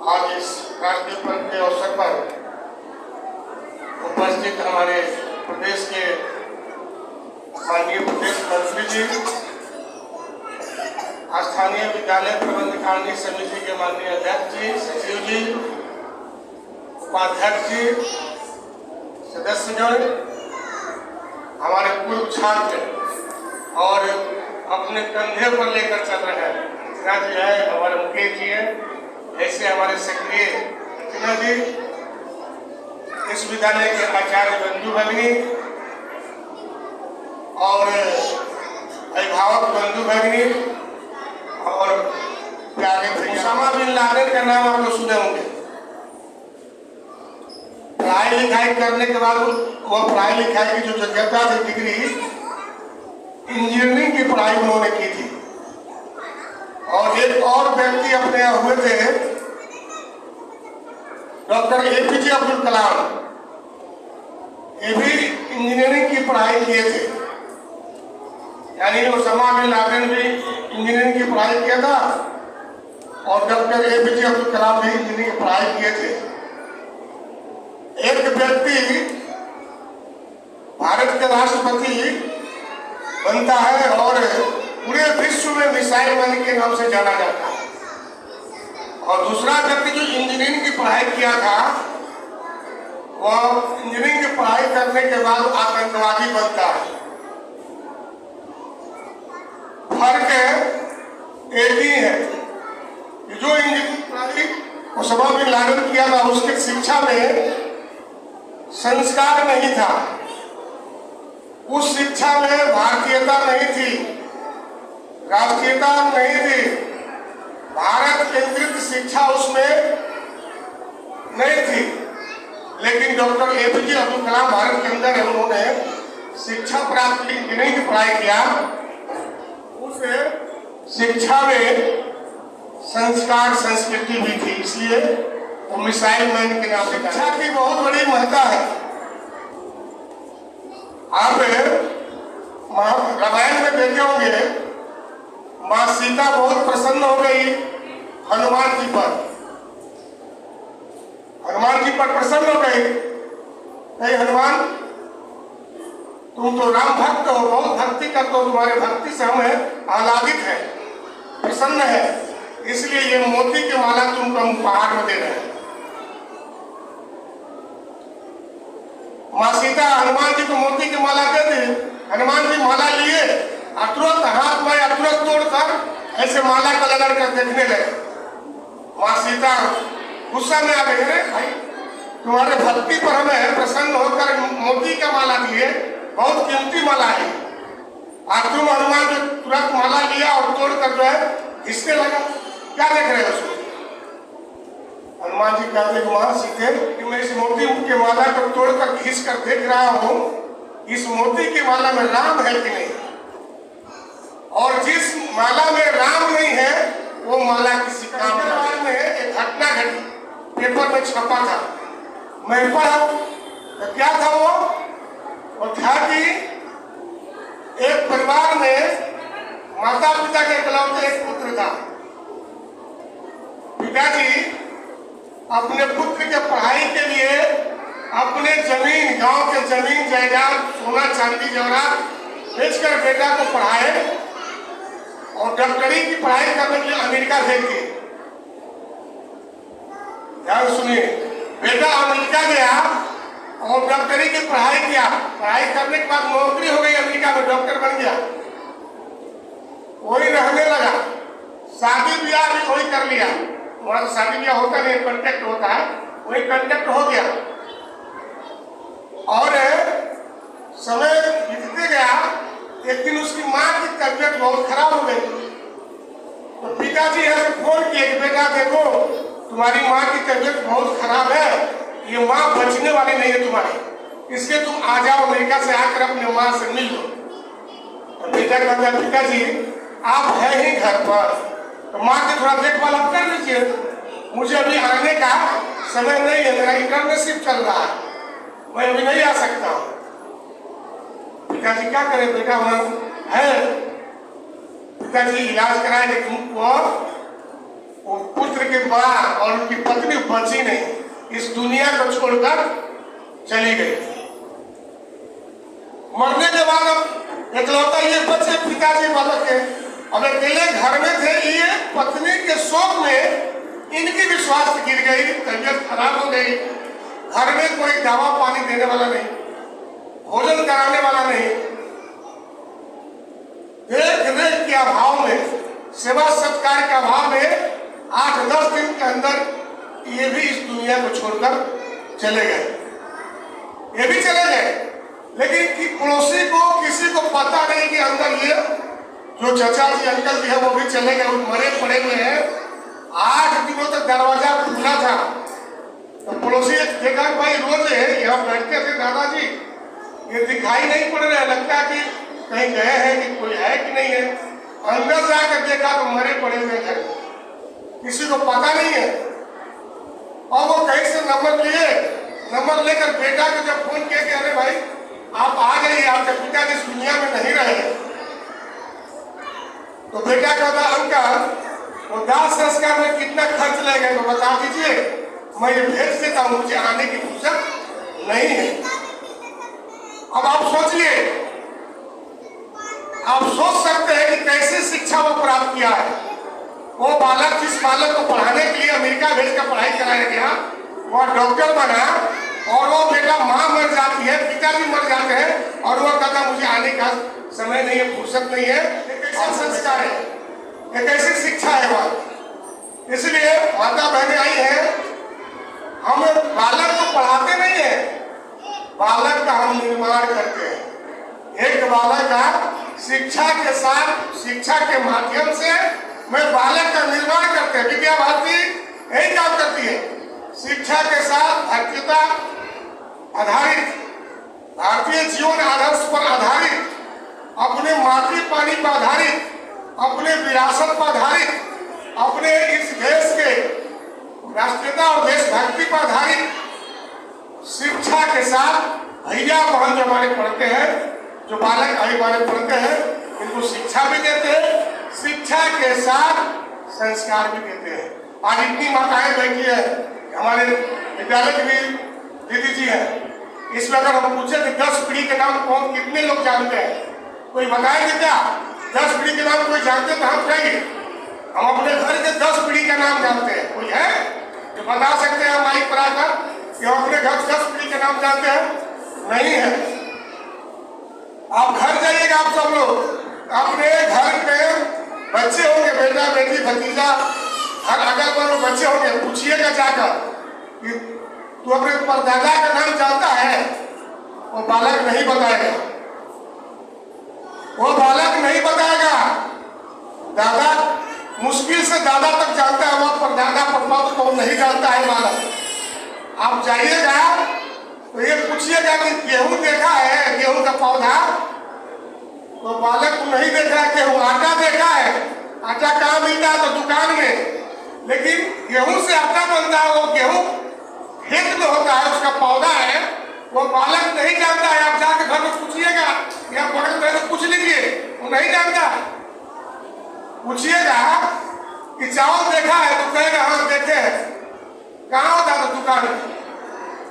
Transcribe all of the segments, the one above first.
आज इस राष्ट्रीय पर्व के अवसर पर उपस्थित हमारे प्रदेश के माननीय प्रदेश मंत्री जी, स्थानीय विद्यालय प्रबंधकारिणी समिति के माननीय अध्यक्ष जी, सचिव जी, उपाध्यक्ष जी, सदस्यगण, हमारे पूर्व छात्र और अपने कंधे पर लेकर चल रहे हैं अर्चना जी है, हमारे मुकेश जी है, ऐसे हमारे सक्रिय अर्चना जी, इस विद्यालय के आचार्य बंधु भगिनी और अभिभावक बंधु भगिनी और प्यारे ओसामा बिन लादेन का नाम आप लोग सुने होंगे। पढ़ाई लिखाई करने के बाद वो पढ़ाई लिखाई की जो योग्यता थी, डिग्री, इंजीनियरिंग की पढ़ाई उन्होंने की थी। और एक और व्यक्ति अपने यहाँ हुए थे, डॉक्टर APJ अब्दुल कलाम, ये भी इंजीनियरिंग की पढ़ाई किए थे। यानी ओसामा बिन लादेन भी इंजीनियरिंग की पढ़ाई किया था और डॉक्टर APJ अब्दुल कलाम भी इंजीनियरिंग की पढ़ाई किए थे। एक व्यक्ति भारत के राष्ट्रपति बनता है और पूरे विश्व में मिसाइल मैन के नाम से जाना जाता है। और दूसरा व्यक्ति जो इंजीनियरिंग की पढ़ाई किया था, वह इंजीनियरिंग की पढ़ाई करने के बाद आतंकवादी बनता है। फर्क एक ही है कि जो इंजीनियरिंग पढ़ाई ओसामा बिन लादेन किया था, उसकी शिक्षा में संस्कार नहीं था, उस शिक्षा में भारतीयता नहीं थी, राष्ट्रीयता नहीं थी, भारत केंद्रित शिक्षा उसमें नहीं थी। लेकिन डॉक्टर APJ अब्दुल कलाम भारत के अंदर है, उन्होंने शिक्षा प्राप्त की, इंजीनियरिंग की पढ़ाई किया। उस शिक्षा में संस्कार संस्कृति भी थी, इसलिए वो मिसाइल मैन के नाम से। शिक्षा की बहुत बड़ी महत्ता है। आप रामायण में देखे होंगे, माँ सीता बहुत प्रसन्न हो गई हनुमान जी पर, हनुमान जी पर प्रसन्न हो गई। नहीं हनुमान, तुम तो राम भक्त हो, बहुत भक्ति करते हो, तुम्हारे भक्ति से हमें आह्लादित है, प्रसन्न है, इसलिए ये मोती की माला तुमको हम उपहार में दे रहे हैं। माँ सीता हनुमान जी को मोती की माला दे दी। हनुमान जी माला लिए और तुरंत हाथ में तुरंत तोड़कर ऐसे माला को लगा कर देखने लगे। माँ सीता गुस्सा में आ गई, अरे भाई तुम्हारे भक्ति पर हमें प्रसन्न होकर मोती का माला दिए, बहुत कीमती माला है, और तुम हनुमान जी तुरंत माला लिया और तोड़कर जो है घिसने लगा, क्या देख रहे हो उसको? हनुमान जी कहते हैं वहां सीखे कि मैं इस मोती के माला को तोड़कर घिस कर देख रहा हूं, इस मोती की माला में राम है कि नहीं, और जिस माला में राम नहीं है वो माला किसी काम में। एक घटना घटी, पेपर में छपा था, मैं पढ़ा, तो क्या था वो था कि एक परिवार में माता पिता के इकलौते एक पुत्र था। पिताजी अपने पुत्र के पढ़ाई के लिए अपने जमीन, गांव के जमीन जायदाद, सोना चांदी जवाहरात बेचकर बेटा को पढ़ाए और डॉक्टरी की पढ़ाई करने के लिए अमेरिका भेज दिए। ध्यान सुनिए, बेटा अमेरिका गया और डॉक्टरी की पढ़ाई किया, पढ़ाई करने के बाद नौकरी हो गई, अमेरिका में डॉक्टर बन गया, वही रहने लगा, शादी ब्याह भी वही कर लिया। वहां तो शादी ब्याह होता नहीं, कॉन्टेक्ट होता है, वही कॉन्टेक्ट हो गया। और समय बीतते गया, एक दिन उसकी माँ की तबीयत बहुत खराब हो गई, तो पिताजी ऐसे फोन किए कि बेटा देखो तुम्हारी माँ की तबीयत बहुत खराब है, ये माँ बचने वाली नहीं है तुम्हारी, इसलिए तुम आ जाओ अमेरिका से, आकर अपने माँ से मिल लो। तो बेटा कहता है पिताजी आप है ही घर पर, तो माँ की थोड़ा देखभाल आप कर लीजिए, मुझे अभी आने का समय नहीं है, मेरा इंटर्नशिप चल रहा है, मैं अभी नहीं आ सकता हूँ। पिताजी क्या करे, बेटा वहां है, पिताजी इलाज कराए, लेकिन वो पुत्र के माँ और उनकी पत्नी बची नहीं, इस दुनिया को छोड़कर चली गई। मरने के बाद अब इकलौता ये बच्चे पिताजी बालक के अब अकेले घर में थे। ये पत्नी के शोक में इनकी भी स्वास्थ्य गिर गई, तबीयत खराब हो गई। घर में कोई दवा पानी देने वाला नहीं, भोजन कराने वाला नहीं। देख रेख के अभाव में, सेवा सत्कार के अभाव में 8-10 दिन के अंदर ये भी इस दुनिया को छोड़कर चले गए। ये भी चले गए, लेकिन कि पड़ोसी को किसी को पता नहीं कि अंदर ये जो चाचा जी अंकल जी है वो भी चले गए, मरे पड़े हुए हैं। 8 दिनों तक दरवाजा खुला था। तो पड़ोसी देखा भाई रोज यहाँ बैठते थे दादाजी, ये दिखाई नहीं पड़ रहा, लगता कि कहीं गए हैं कि कोई है कि नहीं है। अंदर जाकर देखा तो मरे पड़े हुए घर, किसी को पता नहीं है। और वो कहीं से नंबर लिए, नंबर लेकर बेटा को जब फोन किया कि अरे भाई आप आ जाइए, आपके पिता इस दुनिया में नहीं रहे, तो बेटा कहता अंकल वो दाह संस्कार में कितना खर्च लगेगा तो बता दीजिए, मैं ये भेज देता हूँ, मुझे आने की फुर्सत नहीं है। अब आप सोचिए, आप सोच सकते हैं कि कैसे शिक्षा वो प्राप्त किया है। वो बालक, जिस बालक को पढ़ाने के लिए अमेरिका भेजकर पढ़ाई कराया गया, वो डॉक्टर बना और वो बेटा माँ मर जाती है, पिताजी मर जाते हैं और वो कहता मुझे आने का समय नहीं है, फुर्सत नहीं है। ये कैसा संस्कार है, ये कैसी शिक्षा है वह। इसलिए माता बहनें आई हैं, हम बालक को पढ़ाते नहीं है, बालक का हम निर्माण करते हैं। एक बालक का शिक्षा के साथ, शिक्षा के माध्यम से मैं बालक का निर्माण करते हैं। विद्या भारती यही काम करती है, शिक्षा के साथ भारतीयता आधारित, भारतीय जीवन आदर्श पर आधारित, अपने माटी पानी पर आधारित, अपने विरासत पर आधारित, अपने इस देश के राष्ट्रीयता और देशभक्ति पर आधारित शिक्षा के साथ भैया बहन जो हमारे पढ़ते हैं, जो बालक भाई बहन पढ़ते हैं, इनको शिक्षा भी देते हैं, शिक्षा के साथ संस्कार भी देते हैं। आज इतनी माताएं बैठी है, हमारे विद्यालय की भी दीदी जी है, इसमें अगर हम पूछे कि 10 पीढ़ी के नाम कौन कितने लोग जानते हैं, कोई बताएंगे क्या? 10 पीढ़ी के नाम कोई जानते तो हम कहेंगे हम अपने घर के 10 पीढ़ी का नाम जानते हैं। कोई है जो बता सकते हैं माइक पर आकर कि हम अपने घर 10 पीढ़ी के नाम जानते हैं? नहीं है। आप घर जाइएगा, आप सब लोग अपने घर पे बच्चे होंगे, बेटा बेटी भतीजा, हर अगल बगल बच्चे होंगे, पूछिएगा जाकर कि तू अपने परदादा का नाम जानता है? वो बालक नहीं बताएगा, वो बालक नहीं बताएगा। दादा मुश्किल से दादा तक जानता है, वो परदादा परदादा को नहीं जानता है बालक। आप जाइएगा तो ये पूछिएगा कि गेहूं देखा है, गेहूं का पौधा? तो बालक नहीं देखा है गेहूं। आटा देखा है? आटा कहाँ मिलता है? तो दुकान में। लेकिन गेहूं से आटा बनता है, वो गेहूं खेत में होता है, उसका पौधा है, वो बालक नहीं जानता है। आप जाकर घर में पूछिएगा या बगल में पूछ लीजिए, वो नहीं जानता। पूछिएगा कि चावल देखा है? तो कहेगा हाँ देखे हैं। कहाँ होता है? तो दुकान में।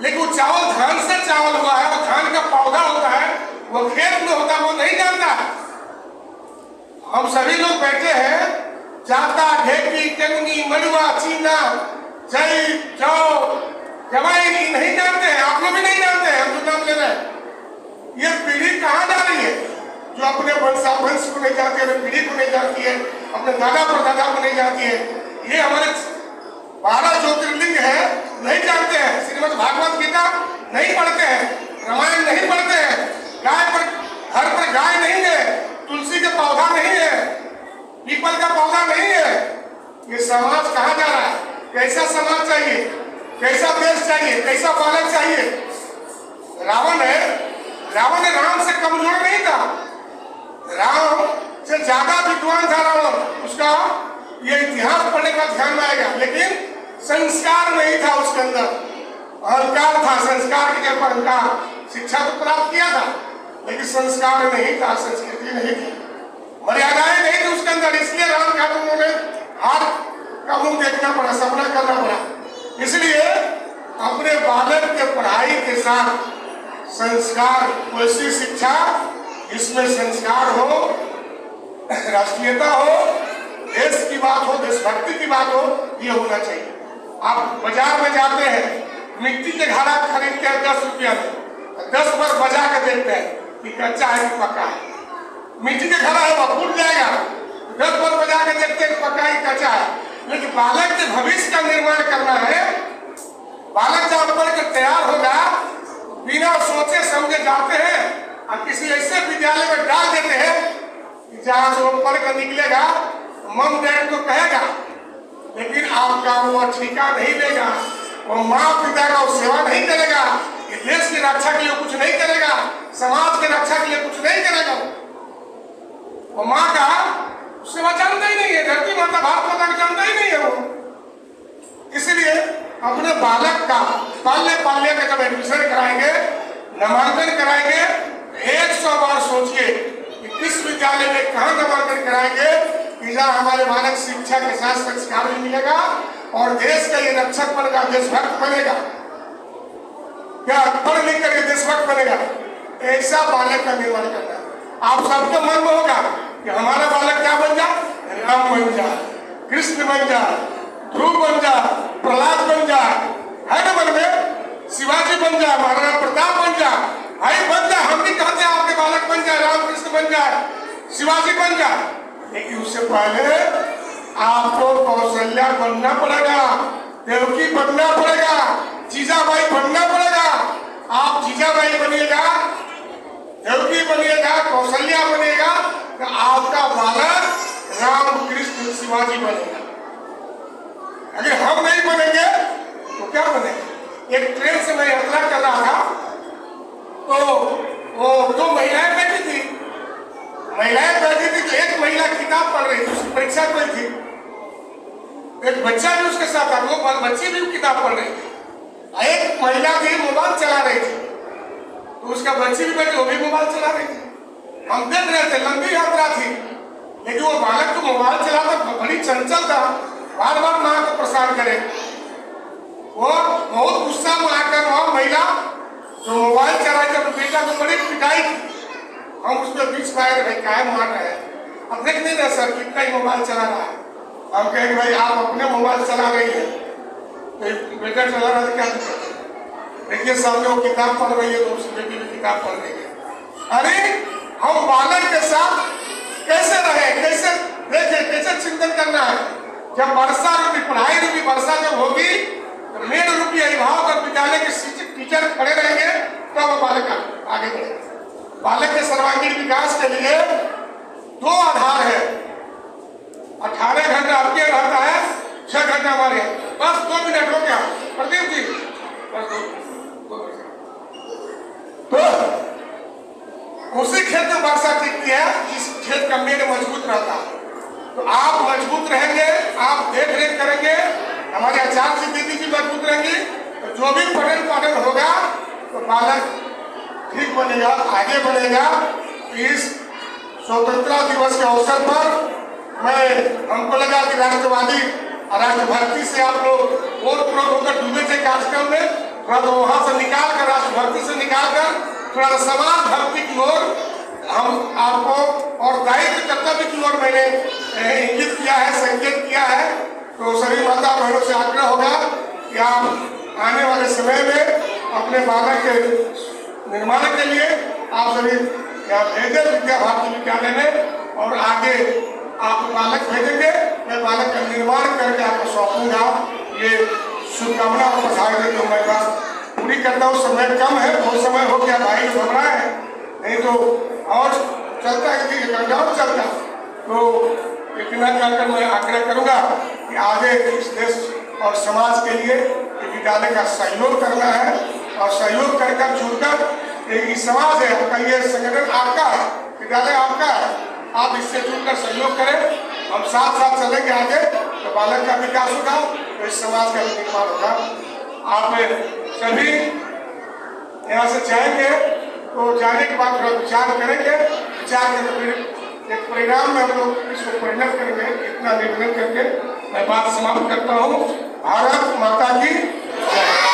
लेकिन वो चावल धान से चावल हुआ है, वो धान का पौधा होता है, वो खेत में होता है, वो नहीं जानता। हम सभी लोग बैठे हैं, जाता ढेकी टेंगी मलुआ चीना जई जौ जवाई नहीं जानते हैं। आप लोग भी नहीं जानते हैं, हम जो नाम ले रहे हैं। ये पीढ़ी कहाँ जा रही है जो अपने वंश को नहीं जानती है, अपनी पीढ़ी को नहीं जानती है, अपने दादा परदादा को नहीं जानती है? ये हमारे 12 ज्योतिर्लिंग है, नहीं जानते हैं। श्रीमद् भागवत गीता नहीं पढ़ते हैं, रामायण नहीं पढ़ते हैं, गाय पर घर पर गाय नहीं है, तुलसी का पौधा नहीं है, पीपल का पौधा नहीं है। ये समाज कहाँ जा रहा है? कैसा समाज चाहिए, कैसा देश चाहिए, कैसा बालक चाहिए? रावण राम से कमजोर नहीं था, राम से ज्यादा विद्वान था रावण। उसका ये इतिहास पढ़ने का ध्यान में आएगा, लेकिन संस्कार नहीं था उसके अंदर, अहंकार था। संस्कार के जब अहंकार, शिक्षा तो प्राप्त किया था लेकिन संस्कार नहीं था, संस्कृति नहीं थी, मर्यादाएं नहीं थी उसके अंदर। इसलिए राम का उन्होंने हाथ का मुंह देखना पड़ा, सपना करना पड़ा। इसलिए साथ संस्कार, वैसी शिक्षा जिसमें संस्कार हो, राष्ट्रीयता हो, देश की बात हो, देशभक्ति की बात हो, ये होना चाहिए। आप बाजार में जाते हैं, मिट्टी के घड़ा खरीदते हैं 10 रुपया में, 10 बार बजा के देखते हैं कि कच्चा है कि पक्का है। मिट्टी के घड़ा है वो फूट जाएगा, 10 बार बजा के देखते हैं पक्का है कच्चा है। लेकिन बालक के भविष्य का निर्माण करना है। बालक जब पढ़ कर तैयार होगा, बिना सोचे समझे जाते हैं और किसी ऐसे विद्यालय में डाल देते हैं जहां से वो पढ़ कर निकलेगा, मम डैड तो कहेगा, लेकिन आपका वो ठेका नहीं लेगा, वो माँ पिता का वो सेवा नहीं करेगा, ये देश की रक्षा के लिए कुछ नहीं करेगा, समाज की रक्षा के लिए कुछ नहीं करेगा। वो माँ का सेवा जानता ही नहीं है, धरती माता भारत माता को जानता ही नहीं है वो। इसलिए अपने बालक का पाल्य का जब एडमिशन कराएंगे, नामांकन कराएंगे, 100 बार सोचिए कि किस विद्यालय में कहाँ नामांकन कराएंगे कि जहाँ हमारे बालक शिक्षा के साथ संस्कार भी मिलेगा और देश का ये रक्षक बनेगा, देशभक्त बनेगा। क्या पढ़ लिख कर देशभक्त बनेगा? ऐसा बालक का निर्माण करना। आप सबके मन में होगा कि हमारा बालक क्या बन जा, राम बन जा, कृष्ण बन जा, ध्रुव बन जा, प्रहलाद बन जा, है ना मन में, शिवाजी बन जा, महाराणा प्रताप बन जा, भाई बन जा। हम भी कहते हैं आपके बालक बन जाए, राम कृष्ण बन जाए, शिवाजी बन जाए, लेकिन उससे पहले आपको कौशल्या बनना पड़ेगा, देवकी बनना पड़ेगा, जीजाबाई बनना पड़ेगा। आप जीजाबाई बनिएगा, देवकी बनिएगा, कौशल्या बनिएगा, तो आपका बालक राम कृष्ण शिवाजी बनेगा। अगर हम नहीं बनेंगे तो क्या बनेंगे? एक ट्रेन से मैं यात्रा कर रहा था, तो वो 2 महिलाएं बैठी थी। तो एक महिला किताब पढ़ रही थी, उसकी परीक्षा कोई थी। एक बच्चा भी उसके साथ था, वो बच्ची भी किताब पढ़ रही थी। एक महिला थी, मोबाइल चला रही थी, तो उसका बच्ची भी बैठी, वो भी मोबाइल चला रही थी। हम देख रहे थे, लंबी यात्रा थी, लेकिन वो बालक तो मोबाइल चलाता बड़ी चंचल था, बार बार माँ को परेशान करे। वो बहुत गुस्सा में आकर वह महिला जो मोबाइल चला रही थी, बेटा को बड़ी पिटाई। हम उसमें बीच पाए रहे, क्या मार रहे हैं, अब देख नहीं रहे सर कितना ही मोबाइल चला रहा है। हम कहेंगे भाई आप अपने मोबाइल चला रही है, तो बेटा चला रहा है, क्या दिक्कत है? देखिए सामने वो किताब पढ़ रही है, तो उसकी बेटी भी किताब पढ़ रही है। अरे हम बालक के साथ कैसे रहे, कैसे देखे, कैसे चिंतन करना है। जब वर्षा रूपी पढ़ाई रूपी वर्षा जब होगी, तो मेन रूपी अभिभावक और विद्यालय के शिक्षक टीचर खड़े रहेंगे, तब तो बालक आगे बढ़ेगा। बालक के सर्वांगीण विकास के लिए 2 आधार है। 18 घंटा आपके रहता है, 6 घंटा हमारे, बस 2 मिनट हो गया प्रदीप जी, बस 2 तो उसी खेत में वर्षा टिकती है जिस खेत का मेड़ मजबूत रहता है। तो आप मजबूत रहेंगे, आप देख रेख करेंगे, हमारे आचार्य जी दीदी जी मजबूत रहेंगे, तो जो भी पठन पाठन होगा तो बालक ठीक बनेगा, आगे बढ़ेगा। इस स्वतंत्रता दिवस के अवसर पर मैं हमको लगा कि राष्ट्रवादी राष्ट्रभक्ति से आप लोग ओतप्रोत होकर डूबे थे कार्यक्रम में, थोड़ा तो वहां से निकाल कर, राष्ट्रभक्ति से निकाल कर थोड़ा समाज भक्ति की ओर हम आपको और दायित्व कर्तव्य की ओर मैंने इंगित किया है, संकेत किया है। तो सभी माता बहनों से आग्रह होगा कि आप आने वाले समय में अपने बालक के निर्माण के लिए आप सभी यहाँ भेजे विद्या भारती विद्यालय में, और आगे आप बालक भेजेंगे, मैं बालक का निर्माण करके आपको सौंपूंगा। ये शुभकामना और बधाई देते हुए मैं बात पूरी करता हूँ। समय कम है, बहुत समय हो गया, भाई घबरा है, नहीं तो और चलता है कि कंगारू चलता। तो इतना कहकर मैं आग्रह करूंगा कि आगे इस देश और समाज के लिए विद्यालय का सहयोग करना है, और सहयोग कर जुड़कर ये समाज है आपका, ये संगठन आपका है, विद्यालय आपका है, आप इससे जुड़कर सहयोग करें। हम साथ साथ चलेंगे आगे, तो बालक का विकास होगा, तो इस समाज का निर्माण होगा। आप सभी यहाँ से जाएंगे, तो जाने के बाद थोड़ा विचार करेंगे, विचार करके फिर एक परिणाम में हम लोग इसको परिणत करेंगे। इतना निवेदन करके मैं बात समाप्त करता हूँ। भारत माता की जय।